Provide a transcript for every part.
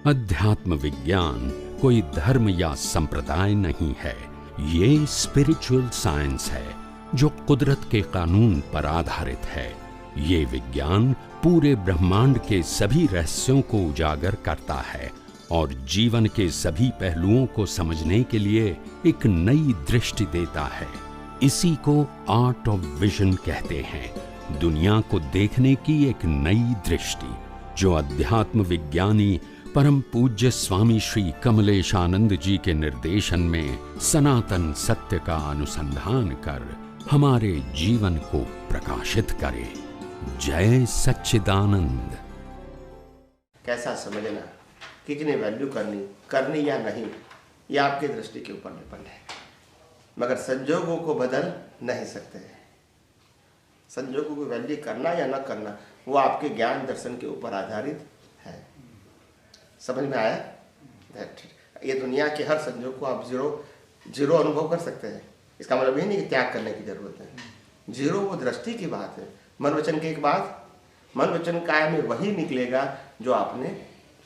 अध्यात्म विज्ञान कोई धर्म या संप्रदाय नहीं है, ये स्पिरिचुअल साइंस है जो कुदरत के कानून पर आधारित है। ये विज्ञान पूरे ब्रह्मांड के सभी रहस्यों को उजागर करता है और जीवन के सभी पहलुओं को समझने के लिए एक नई दृष्टि देता है। इसी को आर्ट ऑफ विजन कहते हैं, दुनिया को देखने की एक नई दृष्टि, जो अध्यात्म विज्ञानी परम पूज्य स्वामी श्री कमलेशानंद जी के निर्देशन में सनातन सत्य का अनुसंधान कर हमारे जीवन को प्रकाशित करे। जय सच्चिदानंद। कैसा समझना, कितनी वैल्यू करनी या नहीं, यह आपकी दृष्टि के ऊपर निर्भर है, मगर संजोगों को बदल नहीं सकते। संजोगों को वैल्यू करना या न करना वो आपके ज्ञान दर्शन के ऊपर आधारित है। समझ में आया? ये दुनिया के हर संजोग को आप जीरो अनुभव कर सकते हैं। इसका मतलब ये नहीं कि त्याग करने की जरूरत है। जीरो वो दृष्टि की बात है। मन वचन की एक बात, मन वचन काया में वही निकलेगा जो आपने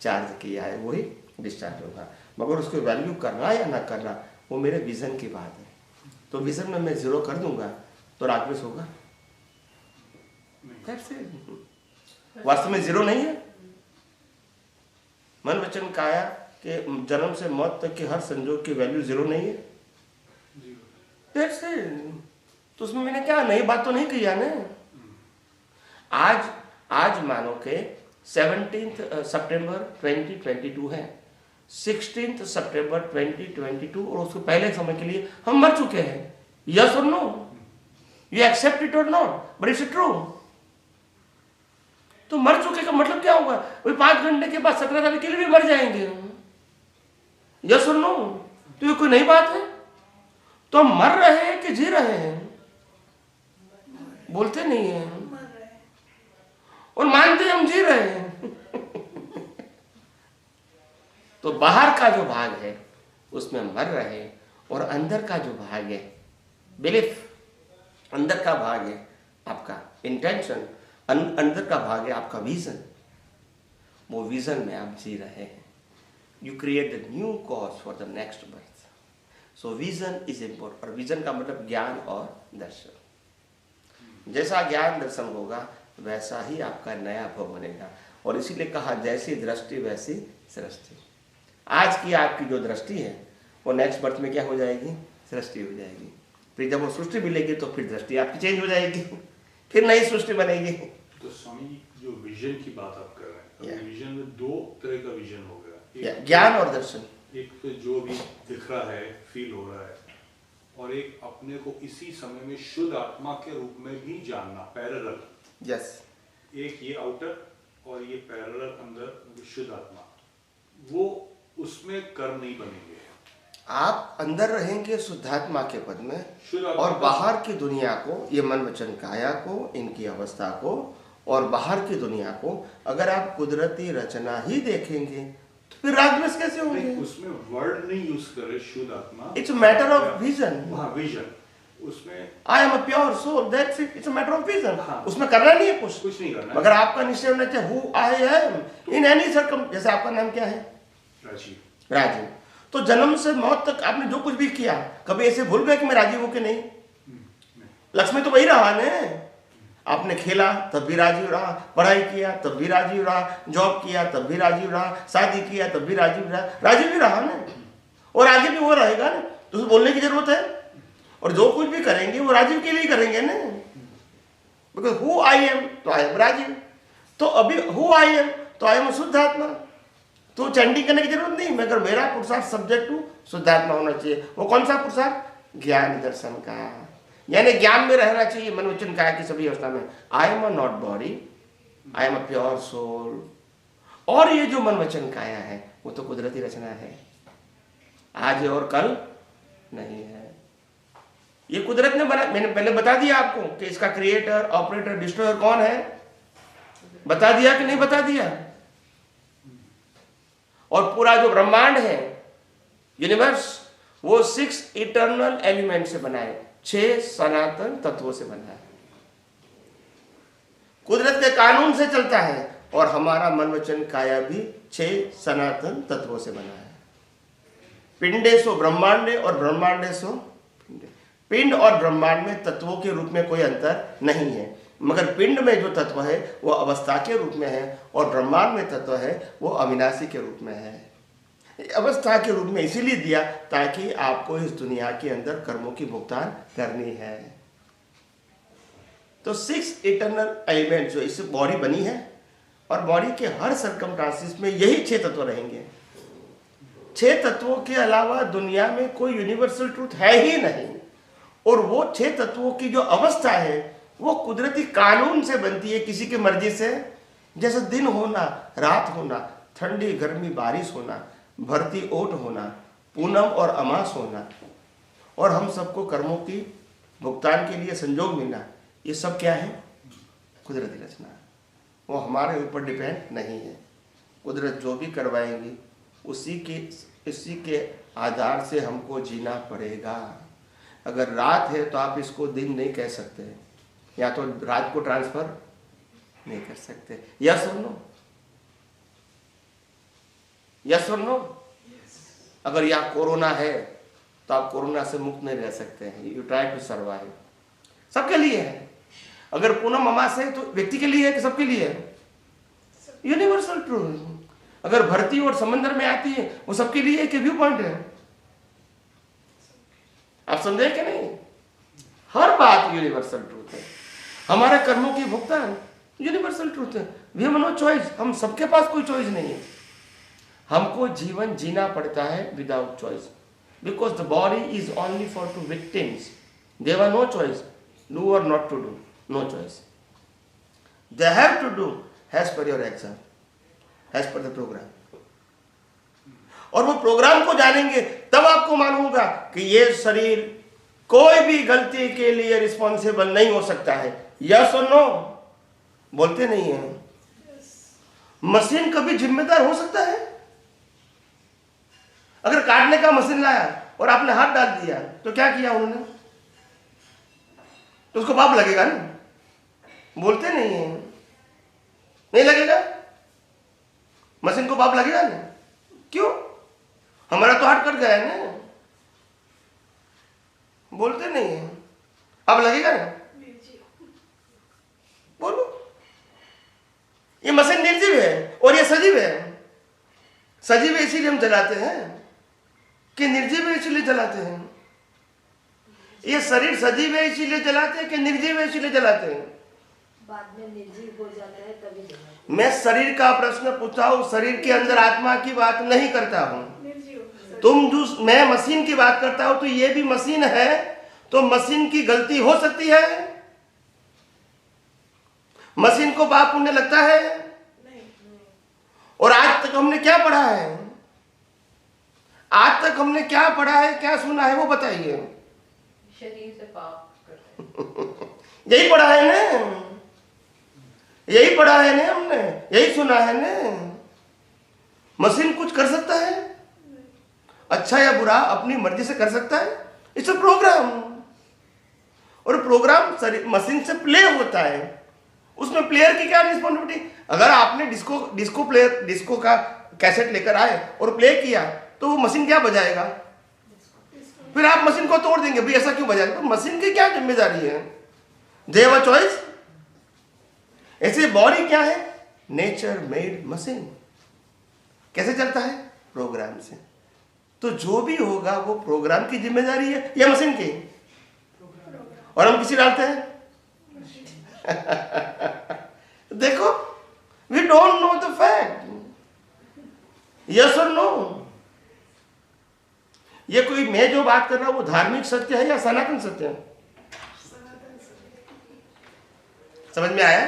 चार्ज किया है, वही डिस्चार्ज होगा। मगर उसको वैल्यू करना या ना करना वो मेरे विजन की बात है। तो विजन में मैं जीरो कर दूंगा तो रागद्वेष होगा? वास्तव में जीरो नहीं है। मन वचन काया के जन्म से मौत तक के हर संजोग की वैल्यू जीरो नहीं है। तो उसमें मैंने क्या नई बात तो नहीं कही है ना। आज मानो के 17 सितंबर 2022 है, 16 सितंबर 2022 और उसके पहले समय के लिए हम मर चुके हैं। यस और नो? यू एक्सेप्ट इट और नॉट, बट इट्स ट्रू। तो मर चुके का मतलब क्या होगा? वही 5 घंटे के बाद 17 तारीख के लिए भी मर जाएंगे। यस और नो? तो ये कोई नई बात है? तो हम मर रहे हैं कि जी रहे हैं? बोलते नहीं है और मानते हम जी रहे हैं। तो बाहर का जो भाग है उसमें मर रहे हैं और अंदर का जो भाग है बिलीफ, अंदर का भाग है आपका इंटेंशन, अंदर का भाग है आपका विजन। वो विजन में आप जी रहे हैं। You create the new cause for the next birth. So vision is important. और विजन का मतलब ज्ञान और दर्शन। जैसा ज्ञान दर्शन होगा वैसा ही आपका नया भव बनेगा। और इसीलिए कहा जैसी दृष्टि वैसी सृष्टि। आज की आपकी जो दृष्टि है वो नेक्स्ट बर्थ में क्या हो जाएगी? सृष्टि हो जाएगी। फिर जब वो सृष्टि मिलेगी तो फिर दृष्टि आपकी चेंज हो जाएगी, फिर नई सृष्टि बनेगी। तो स्वामी जो विजन की बात आप कर रहे हैं, विजन में 2 तरह का विजन हो गया, ज्ञान और दर्शन। एक तो जो भी दिख रहा है, फील हो रहा है, और एक अपने को इसी समय में शुद्ध आत्मा के रूप में भी जानना, पैरेलल। यस। एक ये आउटर और ये पैरेलल अंदर शुद्ध आत्मा, वो उसमें कर्म नहीं बनेंगे। आप अंदर रहेंगे शुद्धात्मा के पद में और बाहर की दुनिया को, ये मन वचन काया को, इनकी अवस्था को और बाहर की दुनिया को अगर आप कुदरती रचना ही देखेंगे तो फिर रागद्वेष कैसे होंगे? उसमें वर्ड नहीं यूज करे शुद्ध आत्मा। It's a matter of vision. हाँ, विजन। उसमें I am a pure soul, that's it. It's a matter of vision. उसमें करना नहीं है कुछ नहीं करना, मगर आपका निश्चय होना चाहिए who I am in any circum. जैसे आपका नाम क्या है? राजीव। राजीव। तो जन्म से मौत तक आपने जो कुछ भी किया, कभी ऐसे भूल गए कि मैं राजीव हूं कि नहीं? लक्ष्मी तो वही रहा ने। आपने खेला तब भी राजीव रहा, पढ़ाई किया तब भी राजीव रहा, जॉब किया तब भी राजीव रहा, शादी किया तब भी राजीव रहा, राजीव ही रहा ना, और आगे भी वो रहेगा ना। तो उसे बोलने की जरूरत है। और जो कुछ भी करेंगे वो राजीव के लिए करेंगे ना। बिकॉज हु आई एम तो आई एम राजीव। तो अभी हु आई एम तो आई एम शुद्ध आत्मा। तो चैंटिंग करने की जरूरत नहीं, मगर मेरा पुरुषार्थ सब्जेक्ट टू शुद्धात्मा होना चाहिए। वो कौन सा पुरुषार्थ? ज्ञान दर्शन का, यानी ज्ञान में रहना चाहिए मन वचन काया की सभी अवस्था में। I am a not body, I am a pure soul. और ये जो मन वचन काया है वो तो कुदरती रचना है, आज है और कल नहीं है। ये कुदरत ने बना। मैंने पहले बता दिया आपको कि इसका क्रिएटर, ऑपरेटर, डिस्ट्रॉयर कौन है। बता दिया कि नहीं बता दिया? और पूरा जो ब्रह्मांड है, यूनिवर्स, वो 6 इटर्नल एलिमेंट से बना है, 6 सनातन तत्वों से बना है। कुदरत के कानून से चलता है। और हमारा मन वचन काया भी 6 सनातन तत्वों से बना है। पिंडेशो ब्रह्मांडे और ब्रह्मांडेशो पिंडे। पिंड और ब्रह्मांड में तत्वों के रूप में कोई अंतर नहीं है, मगर पिंड में जो तत्व है वो अवस्था के रूप में है और ब्रह्मांड में तत्व है वो अविनाशी के रूप में है। अवस्था के रूप में इसीलिए दिया ताकि आपको इस दुनिया के अंदर कर्मों की भुगतान करनी है। तो 6 इटर्नल एलिमेंट जो इस बॉडी बनी है और बॉडी के हर सर्कमस्टांसिस में यही 6 तत्व रहेंगे। 6 तत्वों के अलावा दुनिया में कोई यूनिवर्सल ट्रूथ है ही नहीं। और वो 6 तत्वों की जो अवस्था है वो कुदरती कानून से बनती है, किसी की मर्जी से। जैसे दिन होना, रात होना, ठंडी गर्मी बारिश होना, भरती ओट होना, पूनम और अमास होना, और हम सबको कर्मों की भुगतान के लिए संजोग मिलना, ये सब क्या है? कुदरती रचना। वो हमारे ऊपर डिपेंड नहीं है। कुदरत जो भी करवाएंगी उसी के आधार से हमको जीना पड़ेगा। अगर रात है तो आप इसको दिन नहीं कह सकते, या तो रात को ट्रांसफर नहीं कर सकते। यस और नो? यस और नो? अगर यहाँ कोरोना है तो आप कोरोना से मुक्त नहीं रह सकते हैं। You try to survive. सबके लिए है। अगर पूनम अमास है तो व्यक्ति के लिए है कि सबके लिए है? Universal truth. अगर भरती और समंदर में आती है वो सबके लिए है कि व्यू पॉइंट है? आप समझे कि नहीं? हर बात यूनिवर्सल ट्रूथ है। हमारे कर्मों की भुगतान यूनिवर्सल ट्रूथ है। We have no choice. हम सबके पास कोई चॉइस नहीं है। हमको जीवन जीना पड़ता है without choice, because the body is only for two victims. They have no choice, do और not to do, no choice. They have to do as per your exam, as per the program. और वो programme को जानेंगे तब आपको मालूम होगा कि ये शरीर कोई भी गलती के लिए रिस्पॉन्सिबल नहीं हो सकता है। यस और नो? बोलते नहीं है। मशीन कभी जिम्मेदार हो सकता है? अगर काटने का मशीन लाया और आपने हाथ डाल दिया तो क्या किया उन्होंने? तो उसको पाप लगेगा ना? बोलते नहीं है। नहीं लगेगा? मशीन को पाप लगेगा ना? क्यों? हमारा तो हाथ कट गया है ना। बोलते नहीं है। अब लगेगा ना? बोलो। ये मशीन निर्जीव है और ये सजीव है। सजीव है इसीलिए हम जलाते हैं कि निर्जीव है इसीलिए जलाते हैं? ये शरीर सजीव है इसीलिए जलाते हैं कि निर्जीव है इसीलिए जलाते हैं? बाद में निर्जीव हो जाता है तभी जलाते हैं। मैं शरीर का प्रश्न पूछा हूं, शरीर के अंदर आत्मा की बात नहीं करता हूं। तुम जो मैं मशीन की बात करता हूं तो ये भी मशीन है, तो मशीन की गलती हो सकती है? मशीन को पाप पुण्य लगता है? नहीं। और आज तक हमने क्या पढ़ा है? आज तक हमने क्या पढ़ा है, क्या सुना है, वो बताइए। शरीर से पाप करते यही पढ़ा है ना? यही पढ़ा है ना हमने? यही सुना है ना? मशीन कुछ कर सकता है? अच्छा या बुरा अपनी मर्जी से कर सकता है? It's a program. और प्रोग्राम मशीन से प्ले होता है। उसमें प्लेयर की क्या रिस्पॉन्सिबिलिटी? अगर आपने डिस्को का कैसेट लेकर आए और प्ले किया तो वो मशीन क्या बजाएगा? फिर आप मशीन को तोड़ देंगे, भाई ऐसा क्यों बजाएगा? तो मशीन की क्या जिम्मेदारी है? They have a choice. ऐसे बॉडी क्या है? Nature made machine. कैसे चलता है? प्रोग्राम से। तो जो भी होगा वो प्रोग्राम की जिम्मेदारी है या मशीन की? और हम किसी डालते हैं? देखो, we don't know the fact. Yes और नो? ये कोई मैं जो बात कर रहा हूं वो धार्मिक सत्य है या सनातन सत्य है? समझ में आया?